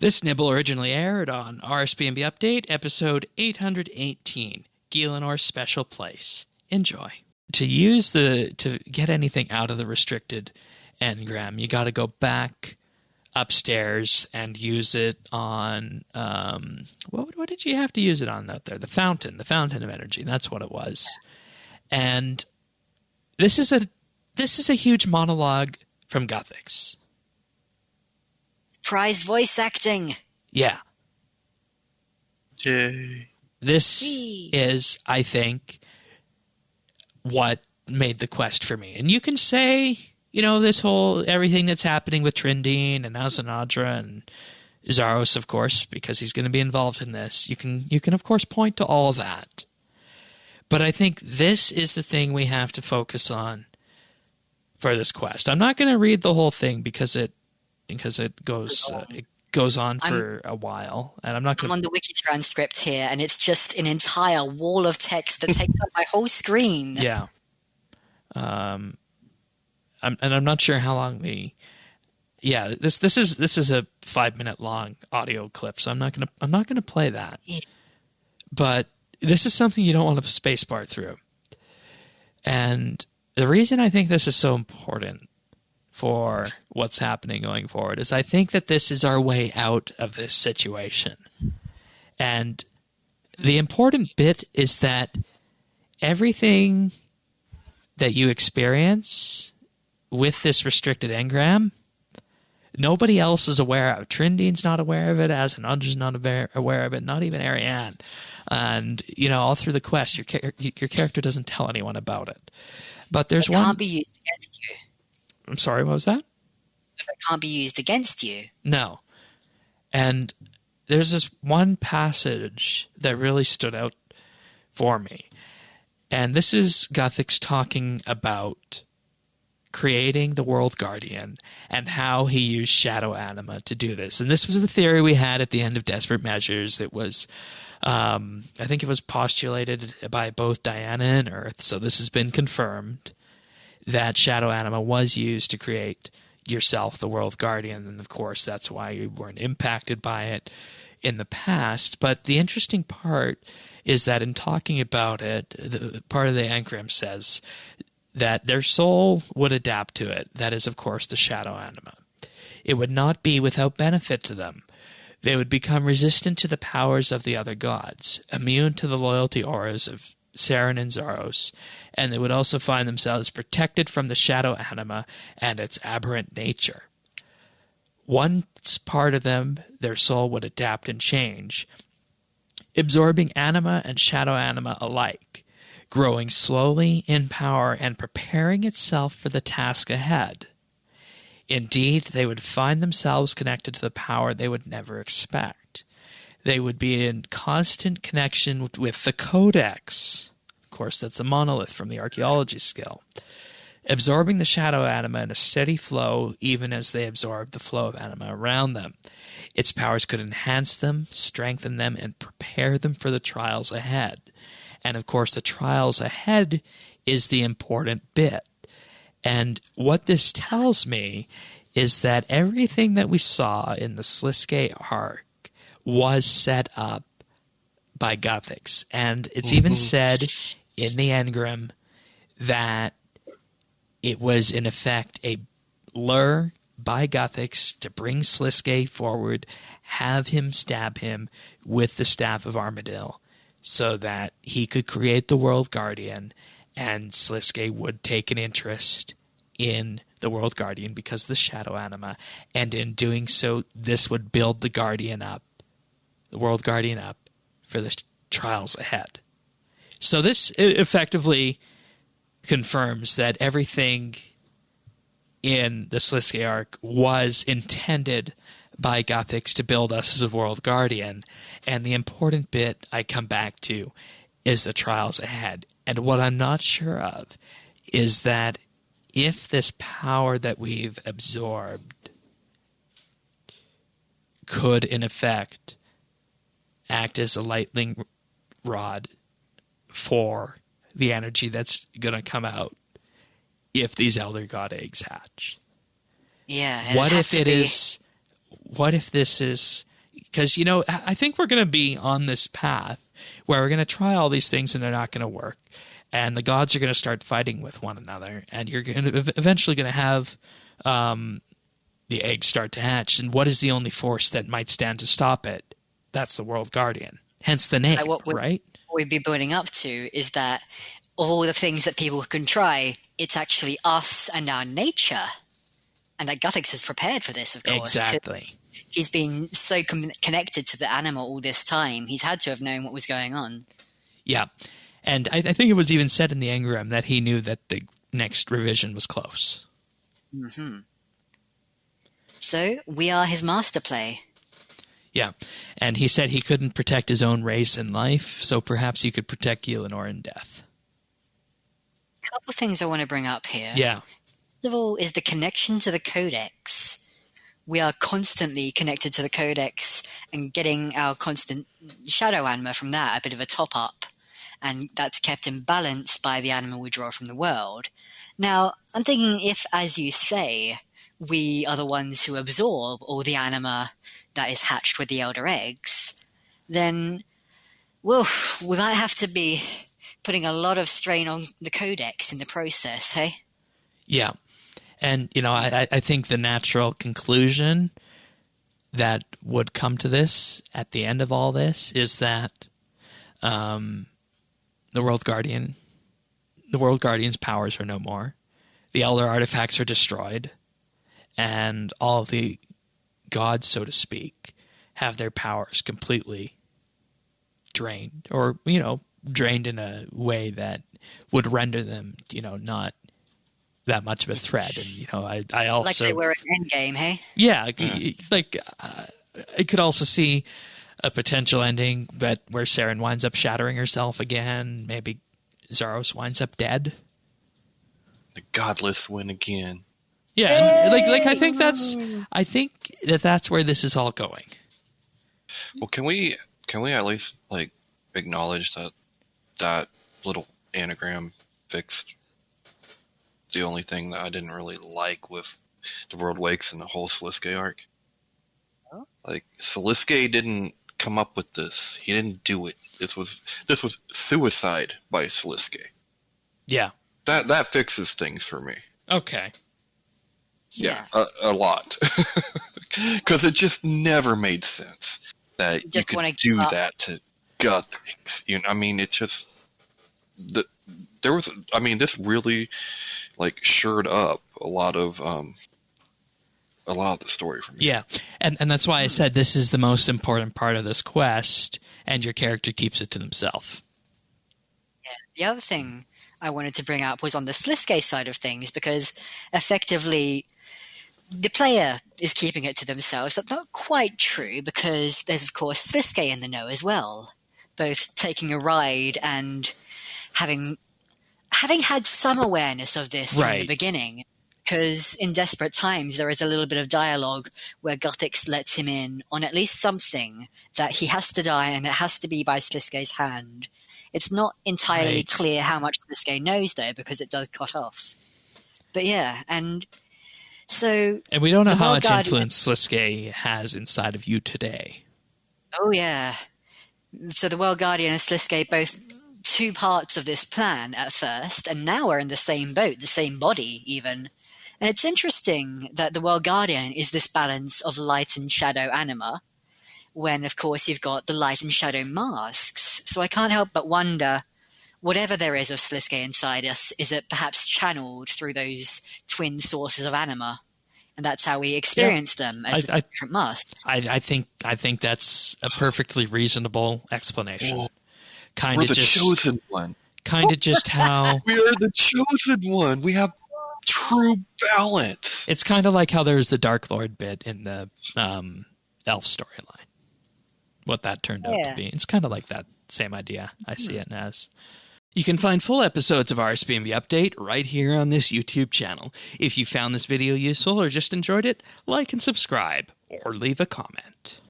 This nibble originally aired on RSBANDB Update, episode 818, Gielinor Special Place. Enjoy. To get anything out of the restricted engram, you got to go back upstairs and use it on what did you have to use it on out there? The fountain of energy. That's what it was. And this is a huge monologue from Guthix. Prize voice acting. Yeah. Yay. This is, I think, what made the quest for me. And you can say, this whole everything that's happening with Trindine and Azzanadra and Zaros, of course, because he's going to be involved in this. You can of course point to all of that. But I think this is the thing we have to focus on for this quest. I'm not going to read the whole thing because it goes on for a while, and I'm on the wiki transcript here, and it's just an entire wall of text that takes up my whole screen. Yeah. I'm not sure how long this is a 5-minute long audio clip, so I'm not gonna play that. Yeah. But this is something you don't want to spacebar through, and the reason I think this is so important for what's happening going forward is I think that this is our way out of this situation. And the important bit is that everything that you experience with this restricted engram, nobody else is aware of. Trindine's not aware of it, Azzanadra's not aware of it, not even Ariane. And, all through the quest, your character doesn't tell anyone about it. But there's one... It can't be used against you. I'm sorry, what was that? It can't be used against you. No. And there's this one passage that really stood out for me. And this is Guthix talking about creating the World Guardian and how he used shadow anima to do this. And this was the theory we had at the end of Desperate Measures. It was, I think it was postulated by both Diana and Earth, so this has been confirmed, that shadow anima was used to create yourself, the World Guardian, and of course that's why you weren't impacted by it in the past. But the interesting part is that in talking about it, the part of the engram says that their soul would adapt to it. That is, of course, the shadow anima. It would not be without benefit to them. They would become resistant to the powers of the other gods, immune to the loyalty auras of Saren and Zaros, and they would also find themselves protected from the shadow anima and its aberrant nature. Once part of them, their soul would adapt and change, absorbing anima and shadow anima alike, growing slowly in power and preparing itself for the task ahead. Indeed, they would find themselves connected to the power they would never expect. They would be in constant connection with the Codex. Of course, that's a monolith from the archaeology skill. Absorbing the shadow anima in a steady flow, even as they absorb the flow of anima around them. Its powers could enhance them, strengthen them, and prepare them for the trials ahead. And of course, the trials ahead is the important bit. And what this tells me is that everything that we saw in the Sliske arc was set up by Guthix. And it's even said in the engram that it was, in effect, a lure by Guthix to bring Sliske forward, have him stab him with the Staff of Armadil, so that he could create the World Guardian, and Sliske would take an interest in the World Guardian because of the Shadow Anima, and in doing so, this would build the World Guardian up for the trials ahead. So this effectively confirms that everything in the Sliske arc was intended by Guthix to build us as a World Guardian, and the important bit I come back to is the trials ahead. And what I'm not sure of is that if this power that we've absorbed could, in effect, act as a lightning rod for the energy that's going to come out if these Elder God eggs hatch. Yeah. What if this is Because, I think we're going to be on this path where we're going to try all these things and they're not going to work. And the gods are going to start fighting with one another. And you're eventually going to have the eggs start to hatch. And what is the only force that might stand to stop it? That's the World Guardian. Hence the name, right? What we'd be building up to is that of all the things that people can try, it's actually us and our nature. And that Guthix is prepared for this, of course. Exactly. He's been so connected to the animal all this time. He's had to have known what was going on. Yeah. And I think it was even said in the Engram that he knew that the next revision was close. Mm-hmm. So we are his master play. Yeah. And he said he couldn't protect his own race in life, so perhaps he could protect Gielinor in death. A couple of things I want to bring up here. Yeah. First of all is the connection to the Codex. We are constantly connected to the Codex and getting our constant shadow anima from that, a bit of a top-up. And that's kept in balance by the anima we draw from the world. Now, I'm thinking if, as you say, we are the ones who absorb all the anima that is hatched with the elder eggs, then, well, we might have to be putting a lot of strain on the Codex in the process, hey? Yeah. And, I think the natural conclusion that would come to this at the end of all this is that the World Guardian's powers are no more. The Elder artifacts are destroyed. And all of the gods, so to speak, have their powers completely drained. Or, drained in a way that would render them, not that much of a threat. And I also like they were in Endgame, hey? Yeah, I could also see a potential ending where Saren winds up shattering herself again. Maybe Zaros winds up dead. The godless win again. Yeah, and I think that's where this is all going. Well, can we at least acknowledge that little anagram fixed the only thing that I didn't really like with the World Wakes and the whole Sliske arc? Huh? Sliske didn't come up with this. He didn't do it. This was suicide by Sliske. Yeah. That fixes things for me. Okay. Yeah, a lot. Because it just never made sense that you could do that to Guthix. It just this really shored up a lot of the story for me. Yeah, and that's why I said this is the most important part of this quest, and your character keeps it to themselves. Yeah. The other thing I wanted to bring up was on the Sliske side of things, because effectively the player is keeping it to themselves. That's not quite true, because there's, of course, Sliske in the know as well, both taking a ride and having had some awareness of this from the beginning. Because in Desperate Times, there is a little bit of dialogue where Guthix lets him in on at least something that he has to die, and it has to be by Sliske's hand. It's not entirely clear how much Sliske knows, though, because it does cut off. But yeah, and we don't know how much influence Sliske has inside of you today. Oh, yeah. So the World Guardian and Sliske, both two parts of this plan at first, and now are in the same boat, the same body even. And it's interesting that the World Guardian is this balance of light and shadow anima, when, of course, you've got the light and shadow masks. So I can't help but wonder, whatever there is of Sliske inside us, is it perhaps channeled through those twin sources of anima? And that's how we experience them as the different masks. I think that's a perfectly reasonable explanation. We're the chosen one. Kind of just how... We are the chosen one. We have true balance. It's kind of like how there's the Dark Lord bit in the Elf storyline. What that turned out to be. It's kind of like that same idea. I see it as. You can find full episodes of RSBANDB Update right here on this YouTube channel. If you found this video useful or just enjoyed it, like and subscribe, or leave a comment.